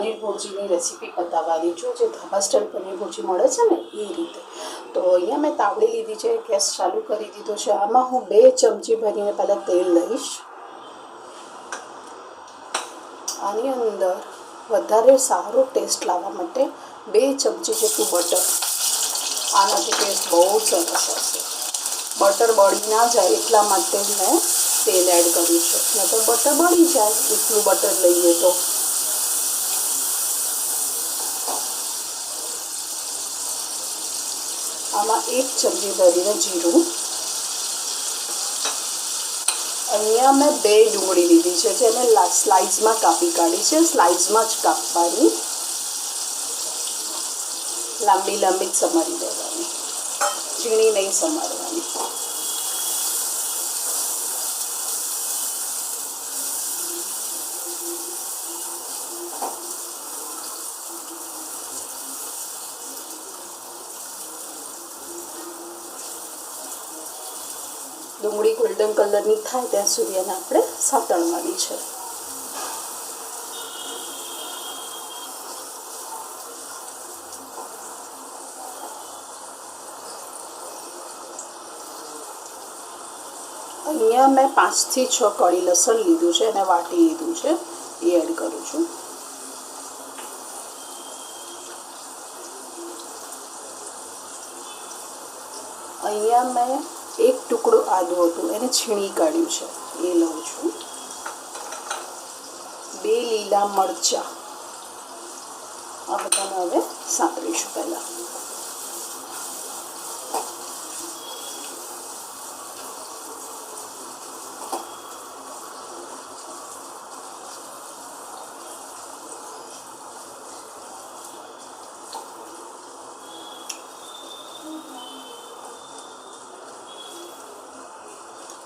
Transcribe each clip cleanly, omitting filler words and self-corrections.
Paneer ભુરજીની recipe બતાવવાની છું, જે ધાબા સ્ટાઇલ પનીર ભુરજી મળે છે ને એ રીતે. તો અહીંયા મેં તાવડી લીધી છે, ગેસ ચાલુ કરી દીધો છે. આમાં હું 2 ચમચી ભરીને પહેલાં તેલ લઈશ. આની અંદર વધારે સારો ટેસ્ટ લાવવા માટે 2 ચમચી જેટલું બટર. આનાથી ટેસ્ટ બહુ સરસ આવશે. બટર બળી ના જાય એટલા માટે મેં તેલ એડ કર્યું છે. નહીં તો બટર બળી જાય એટલું બટર લઈએ તો. આમાં 1 ચમચી ભરીને જીરું. અહીંયા મેં 2 ડુંગળી લીધી છે, જેને સ્લાઇસમાં કાપી કાઢી છે. સ્લાઇસમાં જ કાપવાની, લાંબી લાંબી જ સમારી દેવાની, ઝીણી નહીં સમારવાની. ડુંગળી ગોલ્ડન કલરની થાય ત્યાં સુધી એને આપણે સાતળવાની છે. અહીંયા મેં 5 થી 6 કળી લસણ લીધું છે, એને વાટી લીધું છે, એ એડ કરું છું. અહીંયા મેં 1 ટુકડો આદું હતું, એને છીણી કાઢ્યું છે, એ લઉં છું. 2 લીલા મરચાં. આ બધાને હવે સાંતળીશું પહેલાં.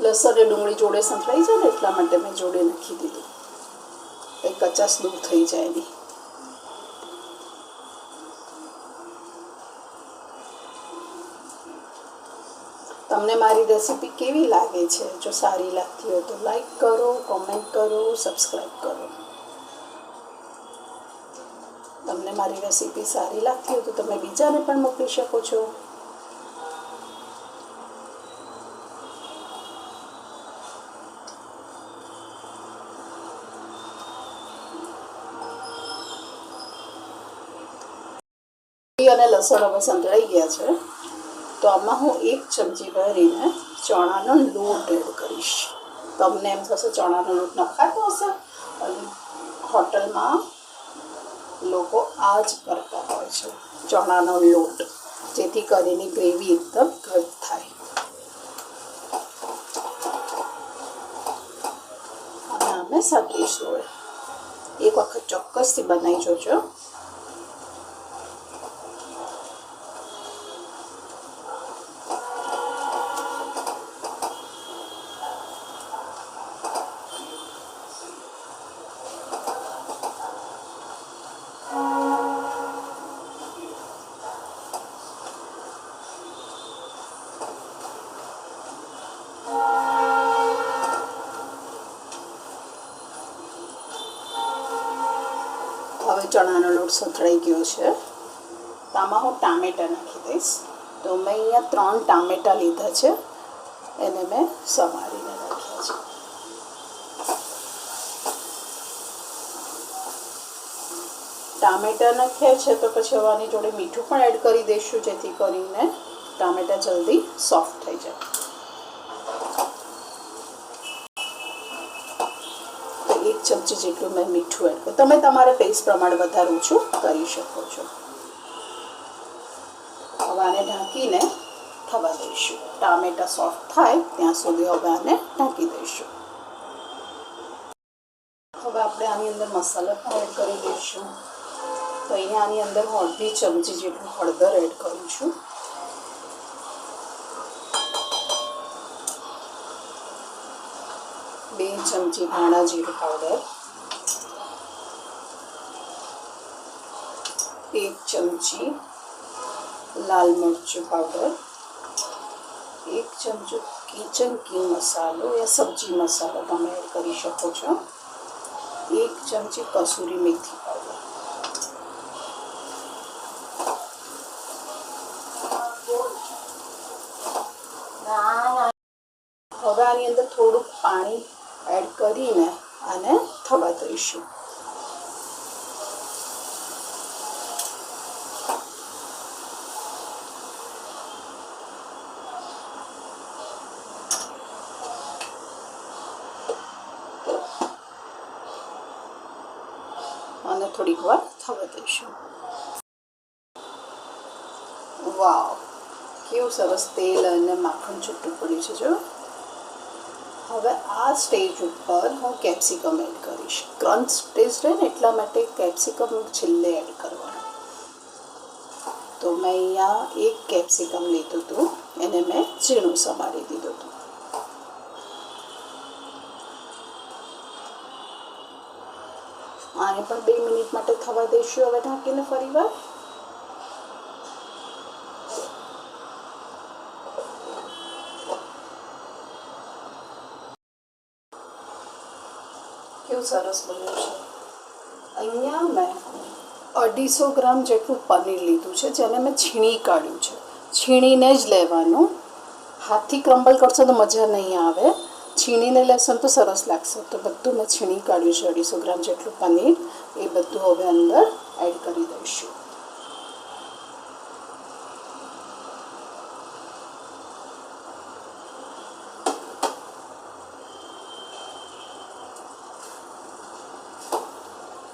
લસણ એ ડુંગળી જોડે સંતળાઈ જાય ને એટલા માટે મેં જોડે નાખી દીધું, એ કચાશ દૂર થઈ જાય નહીં. તમને મારી રેસીપી કેવી લાગે છે? જો સારી લાગતી હોય તો લાઈક કરો, કોમેન્ટ કરો, સબસ્ક્રાઈબ કરો. તમને મારી રેસીપી સારી લાગતી હોય તો તમે બીજાને પણ મોકલી શકો છો. અને લસણ હવે સંતળાઈ ગયા છે, તો આમાં હું 1 ચમચી ભરીને ચણાનો લોટ એડ કરીશ. તમને એમ થશે ચણાનો લોટ નખાતો હશે, અને હોટલમાં લોકો આ જ કરતા હોય છે, ચણાનો લોટ, જેથી કરીને ગ્રેવી એકદમ ઘટ થાય. અને અમે સાંતળીશું. એક વખત ચોક્કસથી બનાવી જોજો. હવે ચણાનો લોટ સંતળાઈ ગયો છે, તો આમાં હું ટામેટાં નાખી દઈશ. તો મેં અહીંયા 3 ટામેટાં લીધા છે, એને મેં સમારીને નાખ્યા છે. ટામેટાં નાખ્યા છે તો પછી હવે આની જોડે મીઠું પણ એડ કરી દઈશું, જેથી કરીને ટામેટાં જલ્દી સોફ્ટ થઈ જાય. 1 ચમચી જેટલું મેં મીઠું એડ કર્યું. તમે તમારા ટેસ્ટ પ્રમાણે વધારે ઓછું કરી શકો છો. હવે આને ઢાંકીને થવા દઈશું. ટામેટાં સોફ્ટ થાય ત્યાં સુધી હવે આને ઢાંકી દઈશું. હવે આપણે આની અંદર મસાલા પણ એડ કરી દઈશું. તો અહીંયા આની અંદર હું 1/2 ચમચી જેટલું હળદર એડ કરું છું. બે ચમચી ધાણા જીરું પાવડર, 1 ચમચી લાલ મરચું પાવડર, 1 ચમચો કિચન કિંગ મસાલો યા સબ્જી મસાલો તમે એડ કરી શકો છો, 1 ચમચી કસૂરી મેથી પાવડર. આની અંદર થોડુંક પાણી એડ કરીને આને થવા દઈશું. અને થોડીક વાર થવા દઈશું. વાવ, કેવું સરસ તેલ અને માખણ છૂટું પડ્યું છે જો. હવે આ સ્ટેજ ઉપર હું કેપ્સિકમ એડ કરીશ. ક્રંચ ટેસ્ટ રહે ને એટલા માટે કેપ્સિકમ છેલ્લે એડ કરવાનું. તો મેં અહીંયા એક કેપ્સિકમ લીધું હતું, એને મેં ઝીણું સમારી દીધું હતું. આને પણ 2 મિનિટ માટે થવા દઈશું હવે ઢાંકીને ફરીવાર. કેવું સરસ બન્યું છે. અહીંયા મેં 250 ગ્રામ જેટલું પનીર લીધું છે, જેને મેં છીણી કાઢ્યું છે. છીણીને જ લેવાનું. હાથથી ક્રમ્બલ કરશો તો મજા નહીં આવે. છીણીને લેશો તો સરસ લાગશે. તો બધું મેં છીણી કાઢ્યું છે. 250 ગ્રામ જેટલું પનીર, એ બધું હવે અંદર એડ કરી દઈશું.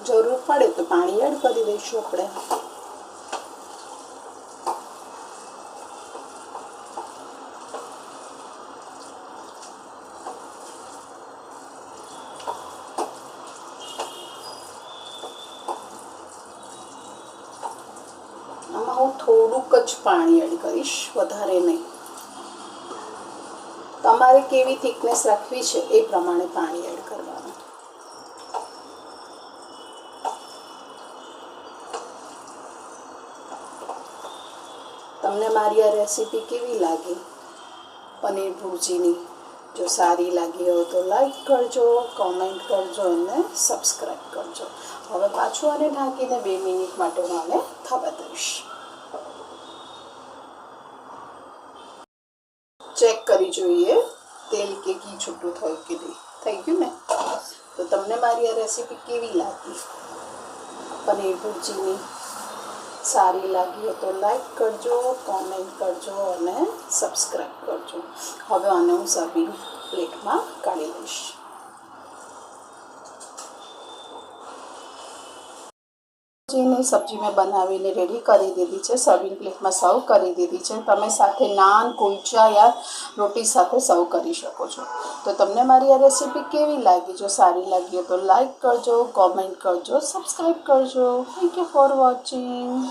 જરૂર પડે તો પાણી એડ કરી દઈશું આપણે. આમાં હું થોડુંક જ પાણી એડ કરીશ, વધારે નહીં. તમારે કેવી થિકનેસ રાખવી છે એ પ્રમાણે પાણી એડ કરવાનું. તમને મારી આ રેસીપી કેવી લાગી પનીર ભુરજીની? જો સારી લાગી હોય તો લાઈક કરજો, કોમેન્ટ કરજો અને સબસ્ક્રાઈબ કરજો. હવે પાછું આને ઢાંકીને 2 મિનિટ માટે હું આને થવા દઈશ. ચેક કરી જોઈએ તેલ કે ઘી છૂટું થયું કે નહીં. થઈ ગયું ને? તો તમને મારી આ રેસીપી કેવી લાગી પનીર ભુરજીની? સારી લાગી હોય તો લાઈક કરજો, કોમેન્ટ કરજો અને સબસ્ક્રાઈબ કરજો. હવે આને હું સર્વિંગ પ્લેટમાં કાઢી લઈશ. સબ્જી મેં બનાવીને રેડી કરી દીધી છે. સર્વિંગ પ્લેટમાં સર્વ કરી દીધી છે. તમે સાથે નાન, કુલચા યા રોટી સાથે સર્વ કરી શકો છો. તો તમને મારી આ રેસીપી કેવી લાગી? જો સારી લાગી હોય તો લાઈક કરજો, કોમેન્ટ કરજો, સબસ્ક્રાઈબ કરજો. Thank you for watching.